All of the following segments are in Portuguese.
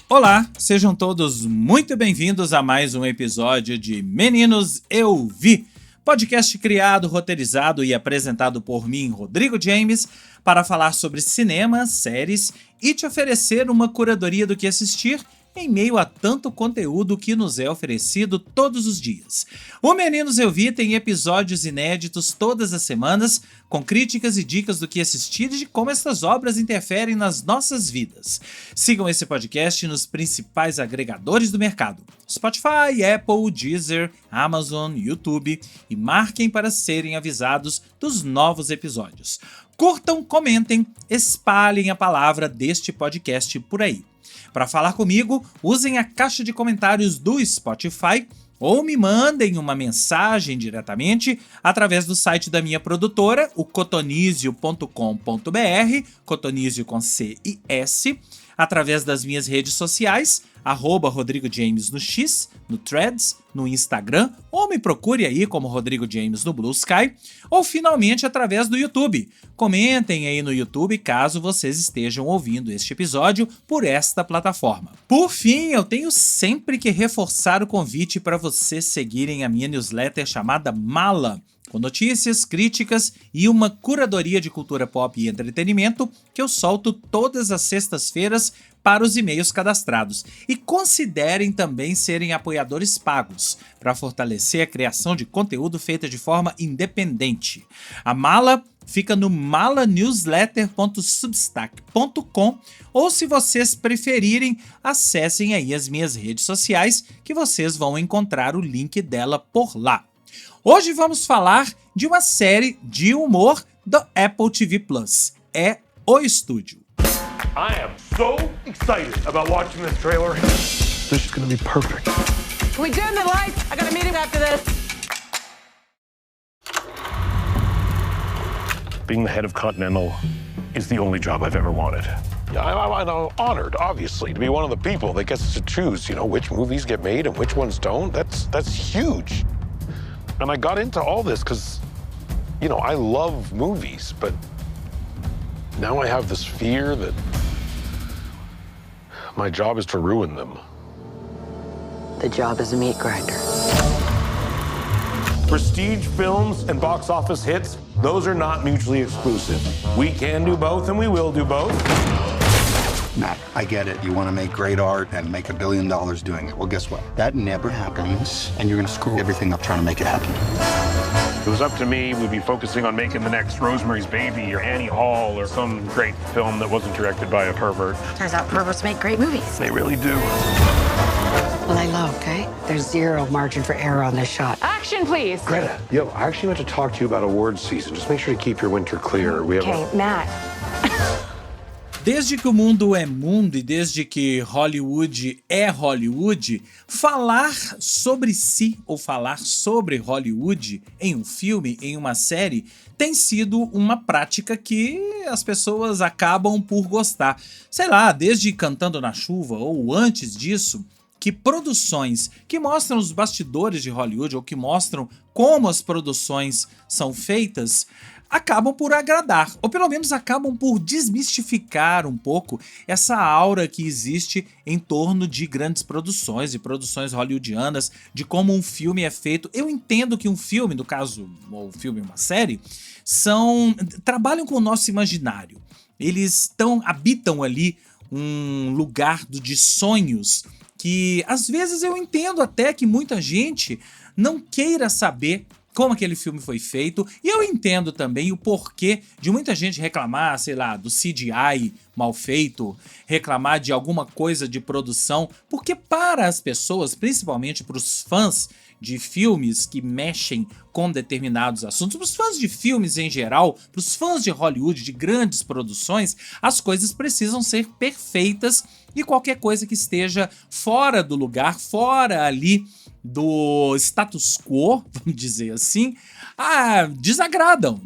Olá, sejam todos muito bem-vindos a mais um episódio de Meninos Eu Vi, podcast criado, roteirizado e apresentado por mim, Rodrigo James, para falar sobre cinema, séries e te oferecer uma curadoria do que assistir em meio a tanto conteúdo que nos é oferecido todos os dias. O Meninos Eu Vi tem episódios inéditos todas as semanas, com críticas e dicas do que assistir e de como essas obras interferem nas nossas vidas. Sigam esse podcast nos principais agregadores do mercado: Spotify, Apple, Deezer, Amazon, YouTube, e marquem para serem avisados dos novos episódios. Curtam, comentem, espalhem a palavra deste podcast por aí. Para falar comigo, usem a caixa de comentários do Spotify ou me mandem uma mensagem diretamente através do site da minha produtora, o cotonizio.com.br, cotonizio com C e S, através das minhas redes sociais, @Rodrigo James no X, no Threads, no Instagram, ou me procure aí como Rodrigo James no Blue Sky, ou finalmente através do YouTube. Comentem aí no YouTube caso vocês estejam ouvindo este episódio por esta plataforma. Por fim, eu tenho sempre que reforçar o convite para vocês seguirem a minha newsletter chamada Mala, com notícias, críticas e uma curadoria de cultura pop e entretenimento que eu solto todas as sextas-feiras para os e-mails cadastrados. E considerem também serem apoiadores pagos, para fortalecer a criação de conteúdo feita de forma independente. A Mala fica no malanewsletter.substack.com, ou se vocês preferirem, acessem aí as minhas redes sociais, que vocês vão encontrar o link dela por lá. Hoje vamos falar de uma série de humor do Apple TV Plus. É O Estúdio. I am so excited about watching this trailer. This is gonna be perfect. Can we dim the lights? I got a meeting after this. Being the head of Continental is the only job I've ever wanted. I'm honored, obviously, to be one of the people that gets to choose, which movies get made and which ones don't. That's huge. And I got into all this because, I love movies, but now I have this fear that my job is to ruin them. The job is a meat grinder. Prestige films and box office hits, those are not mutually exclusive. We can do both and we will do both. Matt, I get it. You want to make great art and make $1 billion doing it. Well, guess what? That never happens, and you're going to screw everything up trying to make it happen. If it was up to me, we'd be focusing on making the next Rosemary's Baby or Annie Hall or some great film that wasn't directed by a pervert. Turns out perverts make great movies. They really do. Lay low, okay? There's zero margin for error on this shot. Action, please. Greta, I actually want to talk to you about awards season. Just make sure to keep your winter clear. Okay, Matt. Desde que o mundo é mundo e desde que Hollywood é Hollywood, falar sobre si ou falar sobre Hollywood em um filme, em uma série, tem sido uma prática que as pessoas acabam por gostar. Sei lá, desde Cantando na Chuva ou antes disso, que produções que mostram os bastidores de Hollywood ou que mostram como as produções são feitas acabam por agradar, ou pelo menos acabam por desmistificar um pouco essa aura que existe em torno de grandes produções e produções hollywoodianas, de como um filme é feito. Eu entendo que um filme, no caso, ou filme, uma série, trabalham com o nosso imaginário. Eles habitam ali um lugar de sonhos que, às vezes, eu entendo até que muita gente não queira saber como aquele filme foi feito, e eu entendo também o porquê de muita gente reclamar, sei lá, do CGI mal feito, reclamar de alguma coisa de produção, porque para as pessoas, principalmente para os fãs de filmes que mexem com determinados assuntos, para os fãs de filmes em geral, para os fãs de Hollywood, de grandes produções, as coisas precisam ser perfeitas e qualquer coisa que esteja fora do lugar, fora ali do status quo, vamos dizer assim, desagradam.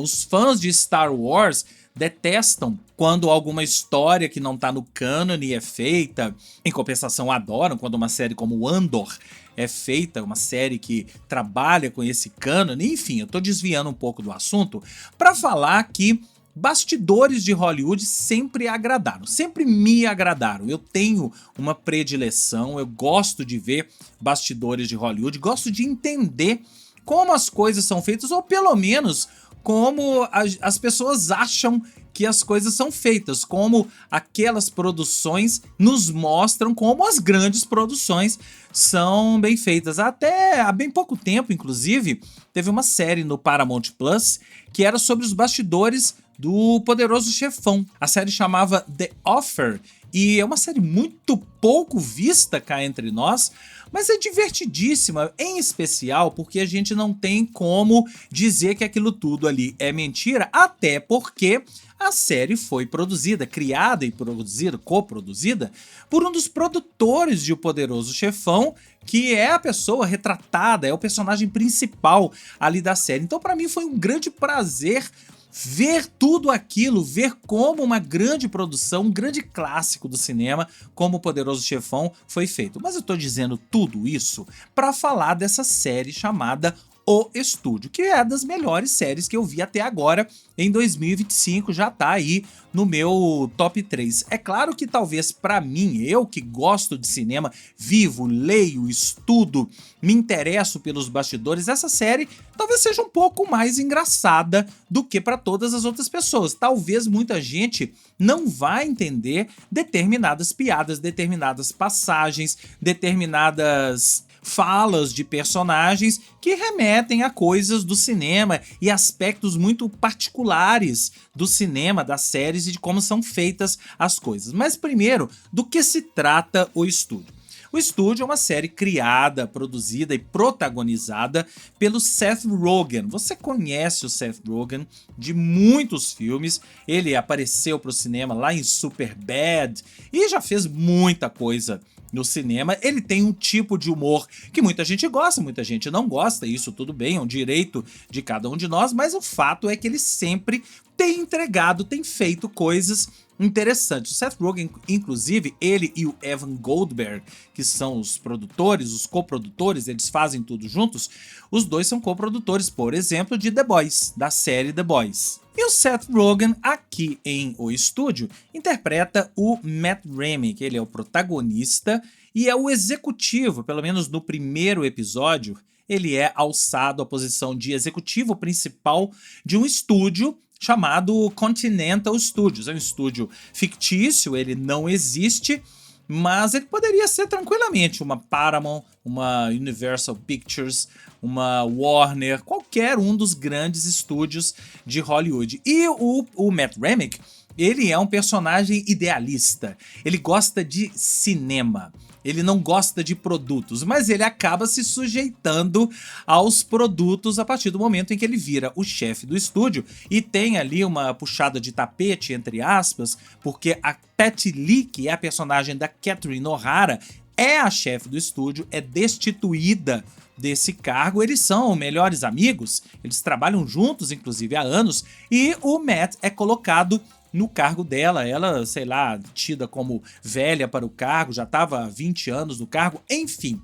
Os fãs de Star Wars detestam quando alguma história que não tá no cânone é feita. Em compensação, adoram quando uma série como Andor é feita, uma série que trabalha com esse cânone. Enfim, eu tô desviando um pouco do assunto para falar que Bastidores de Hollywood sempre agradaram, sempre me agradaram. Eu tenho uma predileção, eu gosto de ver bastidores de Hollywood, gosto de entender como as coisas são feitas, ou pelo menos como as pessoas acham que as coisas são feitas, como aquelas produções nos mostram como as grandes produções são bem feitas. Até há bem pouco tempo, inclusive, teve uma série no Paramount Plus que era sobre os bastidores do Poderoso Chefão. A série chamava The Offer e é uma série muito pouco vista cá entre nós, mas é divertidíssima, em especial porque a gente não tem como dizer que aquilo tudo ali é mentira, até porque a série foi produzida, criada e produzida, coproduzida, por um dos produtores de O Poderoso Chefão, que é a pessoa retratada, é o personagem principal ali da série. Então, para mim, foi um grande prazer ver tudo aquilo, ver como uma grande produção, um grande clássico do cinema, como O Poderoso Chefão, foi feito. Mas eu tô dizendo tudo isso para falar dessa série chamada O Estúdio, que é das melhores séries que eu vi até agora em 2025, já tá aí no meu top 3. É claro que talvez para mim, eu que gosto de cinema, vivo, leio, estudo, me interesso pelos bastidores, essa série talvez seja um pouco mais engraçada do que para todas as outras pessoas. Talvez muita gente não vá entender determinadas piadas, determinadas passagens, determinadas falas de personagens que remetem a coisas do cinema e aspectos muito particulares do cinema, das séries e de como são feitas as coisas. Mas primeiro, do que se trata O Estúdio? O Estúdio é uma série criada, produzida e protagonizada pelo Seth Rogen. Você conhece o Seth Rogen de muitos filmes, ele apareceu para o cinema lá em Superbad e já fez muita coisa no cinema. Ele tem um tipo de humor que muita gente gosta, muita gente não gosta, isso tudo bem, é um direito de cada um de nós, mas o fato é que ele sempre tem entregado, tem feito coisas interessantes. O Seth Rogen, inclusive, ele e o Evan Goldberg, que são os produtores, os coprodutores, eles fazem tudo juntos, os dois são coprodutores, por exemplo, de The Boys, da série The Boys. E o Seth Rogen, aqui em O Estúdio, interpreta o Matt Remick. Ele é o protagonista e é o executivo, pelo menos no primeiro episódio, ele é alçado à posição de executivo principal de um estúdio chamado Continental Studios. É um estúdio fictício, ele não existe, mas ele poderia ser tranquilamente uma Paramount, uma Universal Pictures, uma Warner, qualquer um dos grandes estúdios de Hollywood. E o Matt Remick, ele é um personagem idealista, ele gosta de cinema, ele não gosta de produtos, mas ele acaba se sujeitando aos produtos a partir do momento em que ele vira o chefe do estúdio e tem ali uma puxada de tapete, entre aspas, porque a Patty Lee, que é a personagem da Catherine O'Hara, é a chefe do estúdio, é destituída desse cargo. Eles são melhores amigos, eles trabalham juntos, inclusive, há anos, e o Matt é colocado no cargo dela, ela, sei lá, tida como velha para o cargo, já estava há 20 anos no cargo, enfim.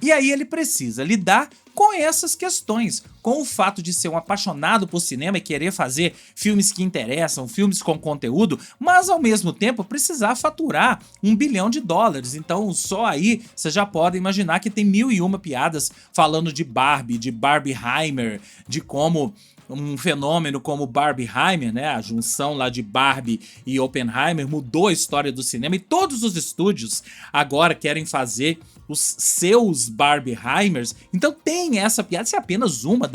E aí ele precisa lidar com essas questões, com o fato de ser um apaixonado por cinema e querer fazer filmes que interessam, filmes com conteúdo, mas ao mesmo tempo precisar faturar $1 bilhão. Então só aí você já pode imaginar que tem 1001 piadas falando de Barbie, de Barbieheimer, de como um fenômeno como Barbieheimer, né, a junção lá de Barbie e Oppenheimer, mudou a história do cinema e todos os estúdios agora querem fazer os seus Barbieheimers. Então tem essa piada, essa é apenas uma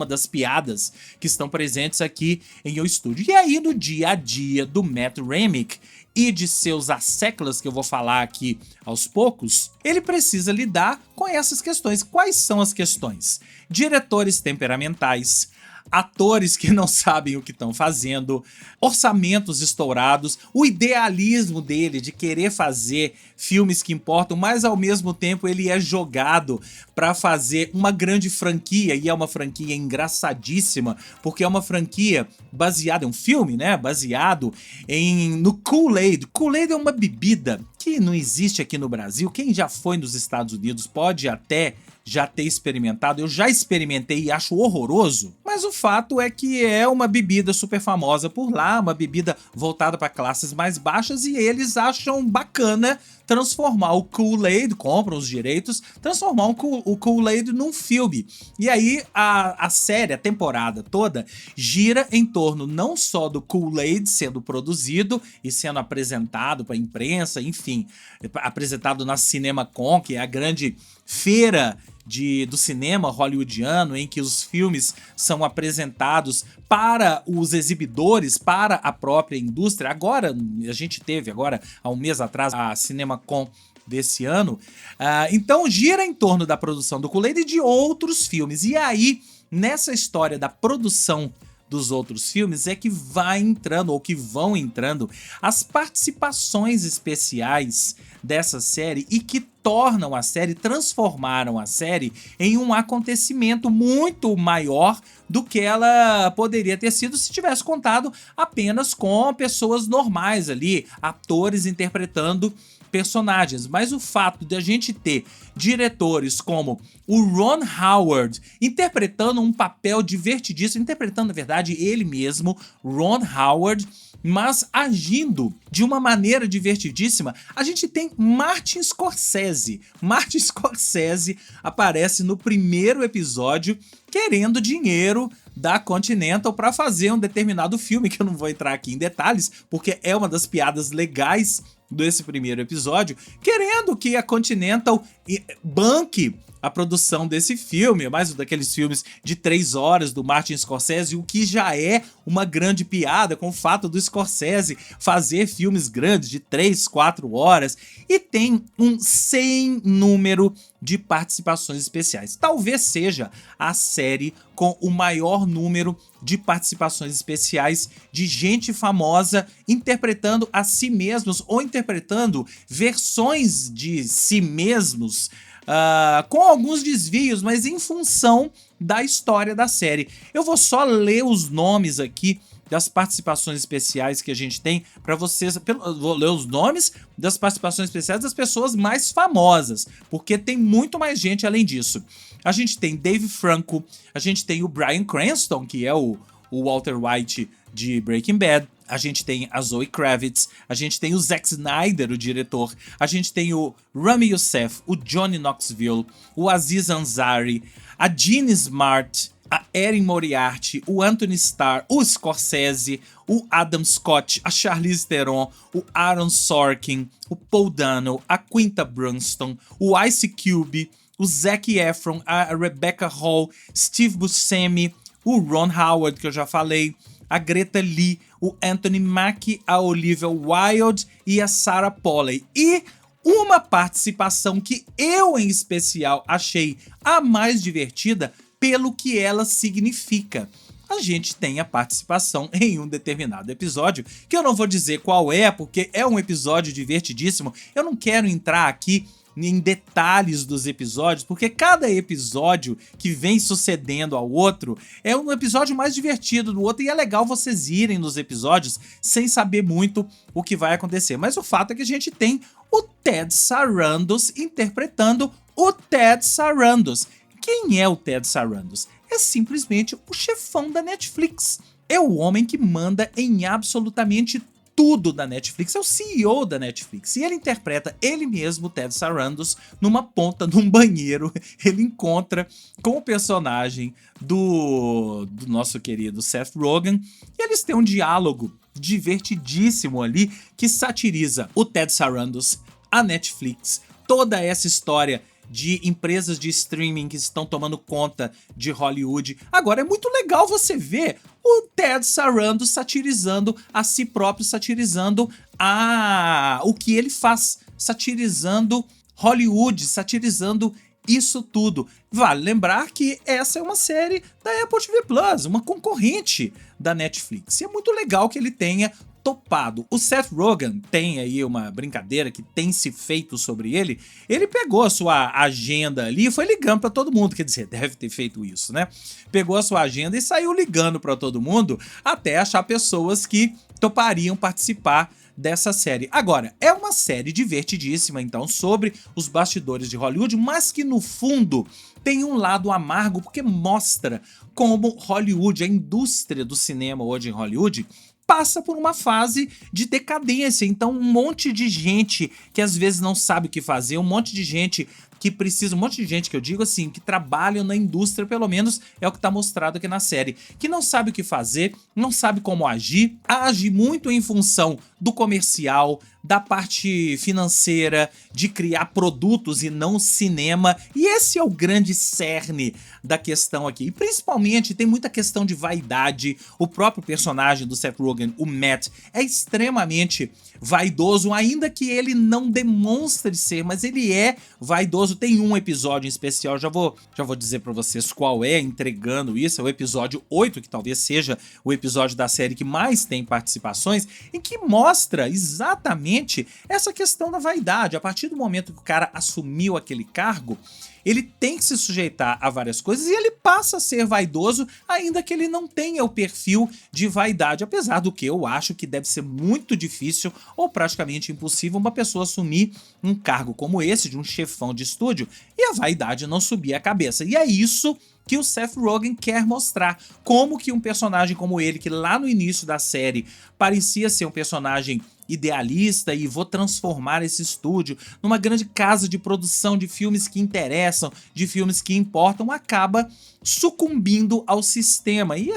das piadas que estão presentes aqui em O Estúdio. E aí no dia a dia do Matt Remick e de seus asseclas, que eu vou falar aqui aos poucos, ele precisa lidar com essas questões. Quais são as questões? Diretores temperamentais, atores que não sabem o que estão fazendo, orçamentos estourados, o idealismo dele de querer fazer filmes que importam, mas ao mesmo tempo ele é jogado para fazer uma grande franquia, e é uma franquia engraçadíssima, porque é uma franquia baseada, é um filme, né, baseado no Kool-Aid. Kool-Aid é uma bebida que não existe aqui no Brasil. Quem já foi nos Estados Unidos pode até já ter experimentado. Eu já experimentei e acho horroroso, mas o fato é que é uma bebida super famosa por lá, uma bebida voltada para classes mais baixas, e eles acham bacana transformar o Kool-Aid, compram os direitos, transformar o Kool-Aid num filme. E aí a série, a temporada toda, gira em torno não só do Kool-Aid sendo produzido e sendo apresentado para a imprensa, enfim, apresentado na CinemaCon, que é a grande feira do cinema hollywoodiano, em que os filmes são apresentados para os exibidores, para a própria indústria. Agora, a gente teve há um mês atrás, a CinemaCon desse ano. Então gira em torno da produção do Kool-Aid e de outros filmes. E aí, nessa história da produção dos outros filmes, é que vai entrando, ou que vão entrando, as participações especiais dessa série e que tornam a série, transformaram a série em um acontecimento muito maior do que ela poderia ter sido se tivesse contado apenas com pessoas normais ali, atores interpretando personagens. Mas o fato de a gente ter diretores como o Ron Howard interpretando um papel divertidíssimo, interpretando, na verdade, ele mesmo, Ron Howard, mas agindo de uma maneira divertidíssima, a gente tem Martin Scorsese. Martin Scorsese aparece no primeiro episódio querendo dinheiro da Continental para fazer um determinado filme, que eu não vou entrar aqui em detalhes, porque é uma das piadas legais desse primeiro episódio, querendo que a Continental banque a produção desse filme, mais um daqueles filmes de 3 horas do Martin Scorsese, o que já é uma grande piada com o fato do Scorsese fazer filmes grandes de 3, 4 horas, e tem um sem número de participações especiais. Talvez seja a série com o maior número de participações especiais de gente famosa interpretando a si mesmos ou interpretando versões de si mesmos, com alguns desvios, mas em função da história da série. Eu vou só ler os nomes aqui das participações especiais que a gente tem para vocês. Vou ler os nomes das participações especiais das pessoas mais famosas, porque tem muito mais gente além disso. A gente tem Dave Franco, a gente tem o Bryan Cranston, que é o Walter White de Breaking Bad. A gente tem a Zoe Kravitz, a gente tem o Zack Snyder, o diretor, a gente tem o Rami Youssef, o Johnny Knoxville, o Aziz Ansari, a Jean Smart, a Erin Moriarty, o Anthony Starr, o Scorsese, o Adam Scott, a Charlize Theron, o Aaron Sorkin, o Paul Dano, a Quinta Brunson, o Ice Cube, o Zac Efron, a Rebecca Hall, Steve Buscemi, o Ron Howard, que eu já falei, a Greta Lee, o Anthony Mackie, a Olivia Wilde e a Sarah Polley. E uma participação que eu, em especial, achei a mais divertida pelo que ela significa. A gente tem a participação em um determinado episódio, que eu não vou dizer qual é, porque é um episódio divertidíssimo. Eu não quero entrar aqui em detalhes dos episódios, porque cada episódio que vem sucedendo ao outro é um episódio mais divertido do outro, e é legal vocês irem nos episódios sem saber muito o que vai acontecer. Mas o fato é que a gente tem o Ted Sarandos interpretando o Ted Sarandos. Quem é o Ted Sarandos? É simplesmente o chefão da Netflix. É o homem que manda em absolutamente tudo da Netflix, é o CEO da Netflix, e ele interpreta ele mesmo, Ted Sarandos, numa ponta num banheiro. Ele encontra com o personagem do nosso querido Seth Rogen, e eles têm um diálogo divertidíssimo ali, que satiriza o Ted Sarandos, a Netflix, toda essa história de empresas de streaming que estão tomando conta de Hollywood. Agora, é muito legal você ver o Ted Sarandos satirizando a si próprio, satirizando o que ele faz, satirizando Hollywood, satirizando isso tudo. Vale lembrar que essa é uma série da Apple TV Plus, uma concorrente da Netflix. E é muito legal que ele tenha topado. O Seth Rogen tem aí uma brincadeira que tem se feito sobre ele. Ele pegou a sua agenda ali e foi ligando pra todo mundo. Quer dizer, deve ter feito isso, né? Pegou a sua agenda e saiu ligando pra todo mundo até achar pessoas que topariam participar dessa série. Agora, é uma série divertidíssima, então, sobre os bastidores de Hollywood, mas que no fundo tem um lado amargo, porque mostra como Hollywood, a indústria do cinema hoje em Hollywood, passa por uma fase de decadência. Então um monte de gente que às vezes não sabe o que fazer, um monte de gente que precisa, um monte de gente que eu digo assim, que trabalham na indústria, pelo menos é o que tá mostrado aqui na série, que não sabe o que fazer, não sabe como agir, age muito em função do comercial, da parte financeira, de criar produtos e não cinema, e esse é o grande cerne da questão aqui. E principalmente tem muita questão de vaidade. O próprio personagem do Seth Rogen, o Matt, é extremamente vaidoso, ainda que ele não demonstre ser, mas ele é vaidoso. Tem um episódio em especial, já vou dizer pra vocês qual é, entregando isso, é o episódio 8, que talvez seja o episódio da série que mais tem participações, em que mostra exatamente essa questão da vaidade. A partir do momento que o cara assumiu aquele cargo, ele tem que se sujeitar a várias coisas e ele passa a ser vaidoso, ainda que ele não tenha o perfil de vaidade, apesar do que eu acho que deve ser muito difícil ou praticamente impossível uma pessoa assumir um cargo como esse, de um chefão de estúdio, e a vaidade não subir a cabeça. E é isso que o Seth Rogen quer mostrar, como que um personagem como ele, que lá no início da série parecia ser um personagem idealista e vou transformar esse estúdio numa grande casa de produção de filmes que interessam, de filmes que importam, acaba sucumbindo ao sistema. E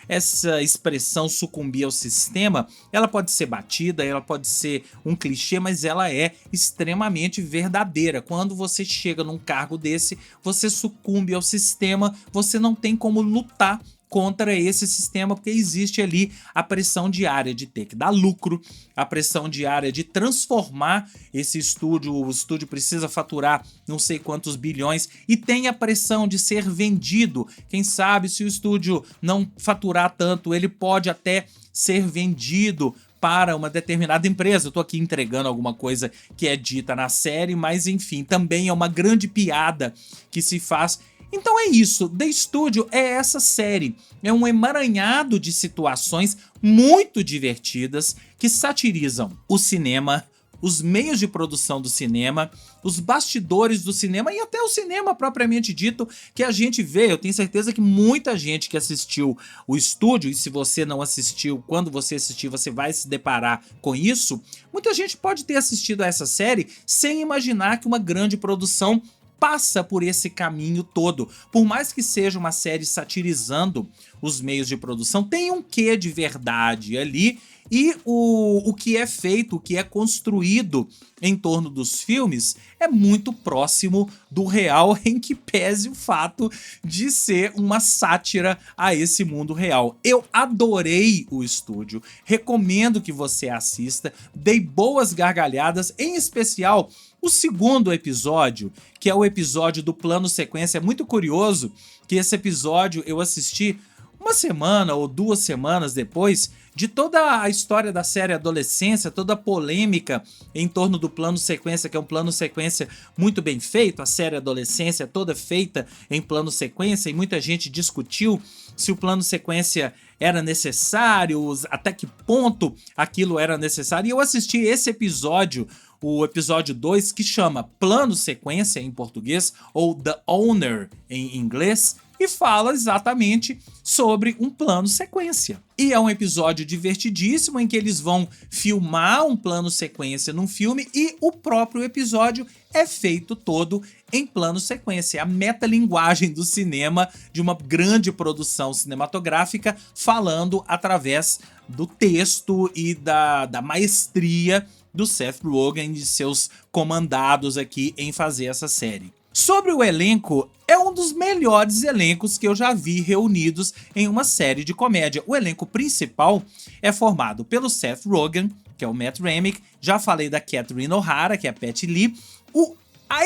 essa expressão sucumbir ao sistema, ela pode ser batida, ela pode ser um clichê, mas ela é extremamente verdadeira. Quando você chega num cargo desse, você sucumbe ao sistema, você não tem como lutar contra esse sistema, porque existe ali a pressão diária de ter que dar lucro, a pressão diária de transformar esse estúdio, o estúdio precisa faturar não sei quantos bilhões, e tem a pressão de ser vendido. Quem sabe se o estúdio não faturar tanto, ele pode até ser vendido para uma determinada empresa. Eu tô aqui entregando alguma coisa que é dita na série, mas enfim, também é uma grande piada que se faz. Então é isso, The Studio é essa série, é um emaranhado de situações muito divertidas que satirizam o cinema, os meios de produção do cinema, os bastidores do cinema e até o cinema propriamente dito que a gente vê. Eu tenho certeza que muita gente que assistiu o estúdio, e se você não assistiu, quando você assistir você vai se deparar com isso, muita gente pode ter assistido a essa série sem imaginar que uma grande produção passa por esse caminho todo. Por mais que seja uma série satirizando os meios de produção, tem um quê de verdade ali, e o que é feito, o que é construído em torno dos filmes é muito próximo do real, em que pese o fato de ser uma sátira a esse mundo real. Eu adorei o estúdio, recomendo que você assista, dei boas gargalhadas, em especial o segundo episódio, que é o episódio do plano sequência. É muito curioso que esse episódio eu assisti uma semana ou 2 semanas depois de toda a história da série Adolescência, toda a polêmica em torno do plano sequência, que é um plano sequência muito bem feito. A série Adolescência é toda feita em plano sequência e muita gente discutiu se o plano sequência era necessário, até que ponto aquilo era necessário. E eu assisti esse episódio, o episódio 2, que chama Plano Sequência em português, ou The Owner em inglês, e fala exatamente sobre um plano sequência. E é um episódio divertidíssimo em que eles vão filmar um plano sequência num filme e o próprio episódio é feito todo em plano sequência. É a metalinguagem do cinema, de uma grande produção cinematográfica, falando através do texto e da maestria do Seth Rogen e de seus comandados aqui em fazer essa série. Sobre o elenco, é um dos melhores elencos que eu já vi reunidos em uma série de comédia. O elenco principal é formado pelo Seth Rogen, que é o Matt Remick, já falei da Catherine O'Hara, que é a Patty Lee, o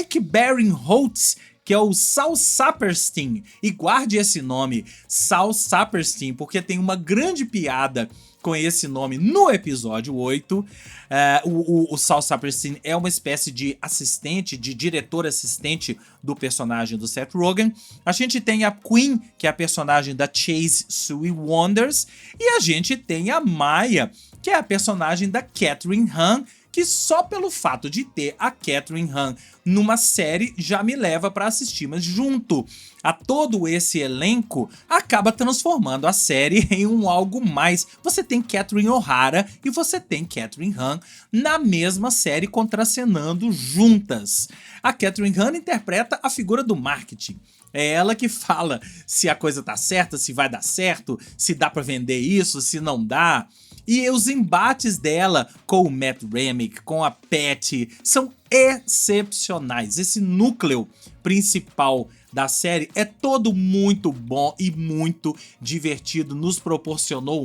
Ike Barinholtz, que é o Saul Saperstein, e guarde esse nome, Saul Saperstein, porque tem uma grande piada com esse nome no episódio 8. O Saul Saperstein é uma espécie de assistente, de diretor assistente do personagem do Seth Rogen. A gente tem a Queen, que é a personagem da Chase Sue Wonders, e a gente tem a Maya, que é a personagem da Kathryn Hahn, que só pelo fato de ter a Kathryn Hahn numa série já me leva para assistir, mas junto a todo esse elenco acaba transformando a série em um algo mais. Você tem Catherine O'Hara e você tem Kathryn Hahn na mesma série contracenando juntas. A Kathryn Hahn interpreta a figura do marketing. É ela que fala se a coisa tá certa, se vai dar certo, se dá para vender isso, se não dá. E os embates dela com o Matt Remick, com a Patty, são excepcionais. Esse núcleo principal da série é todo muito bom e muito divertido.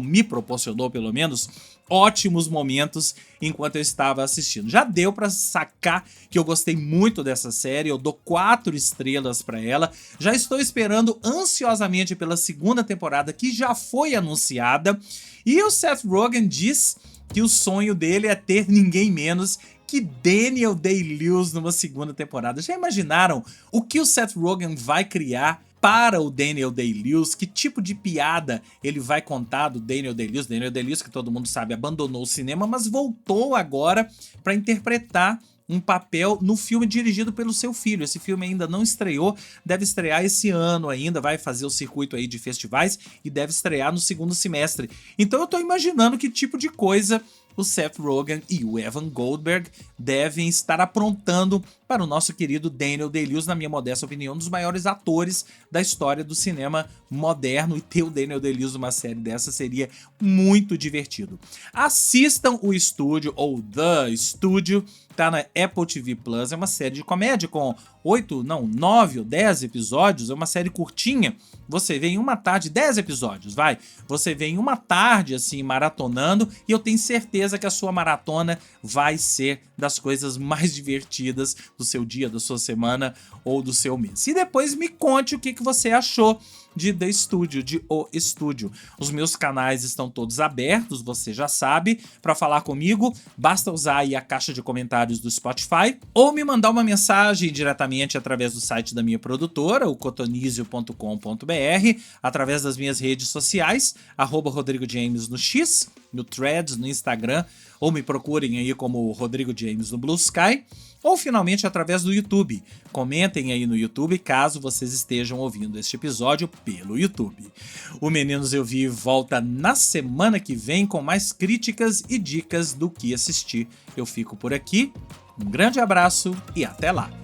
Me proporcionou pelo menos, ótimos momentos enquanto eu estava assistindo. Já deu pra sacar que eu gostei muito dessa série, eu dou 4 estrelas pra ela. Já estou esperando ansiosamente pela segunda temporada, que já foi anunciada. E o Seth Rogen diz que o sonho dele é ter ninguém menos que Daniel Day-Lewis numa segunda temporada. Já imaginaram o que o Seth Rogen vai criar para o Daniel Day-Lewis? Que tipo de piada ele vai contar do Daniel Day-Lewis? Daniel Day-Lewis, que todo mundo sabe, abandonou o cinema, mas voltou agora para interpretar um papel no filme dirigido pelo seu filho. Esse filme ainda não estreou, deve estrear esse ano ainda, vai fazer o circuito aí de festivais e deve estrear no segundo semestre. Então eu tô imaginando que tipo de coisa o Seth Rogen e o Evan Goldberg devem estar aprontando para o nosso querido Daniel Day-Lewis, na minha modesta opinião, um dos maiores atores da história do cinema moderno, e ter o Daniel Day-Lewis numa série dessa seria muito divertido. Assistam o Estúdio, ou The Studio, tá na Apple TV Plus, é uma série de comédia com 9 ou 10 episódios, é uma série curtinha, você vê em uma tarde, 10 episódios, vai, você vê em uma tarde assim, maratonando, e eu tenho certeza que a sua maratona vai ser das coisas mais divertidas do seu dia, da sua semana ou do seu mês. E depois me conte o que você achou de The Studio, de O Estúdio. Os meus canais estão todos abertos, você já sabe. Para falar comigo, basta usar aí a caixa de comentários do Spotify ou me mandar uma mensagem diretamente através do site da minha produtora, o cotonizio.com.br, através das minhas redes sociais, @Rodrigo James no X, no Threads, no Instagram, ou me procurem aí como Rodrigo James no Blue Sky, ou finalmente através do YouTube. Comentem aí no YouTube caso vocês estejam ouvindo este episódio pelo YouTube. O Meninos Eu Vi volta na semana que vem com mais críticas e dicas do que assistir. Eu fico por aqui, um grande abraço e até lá!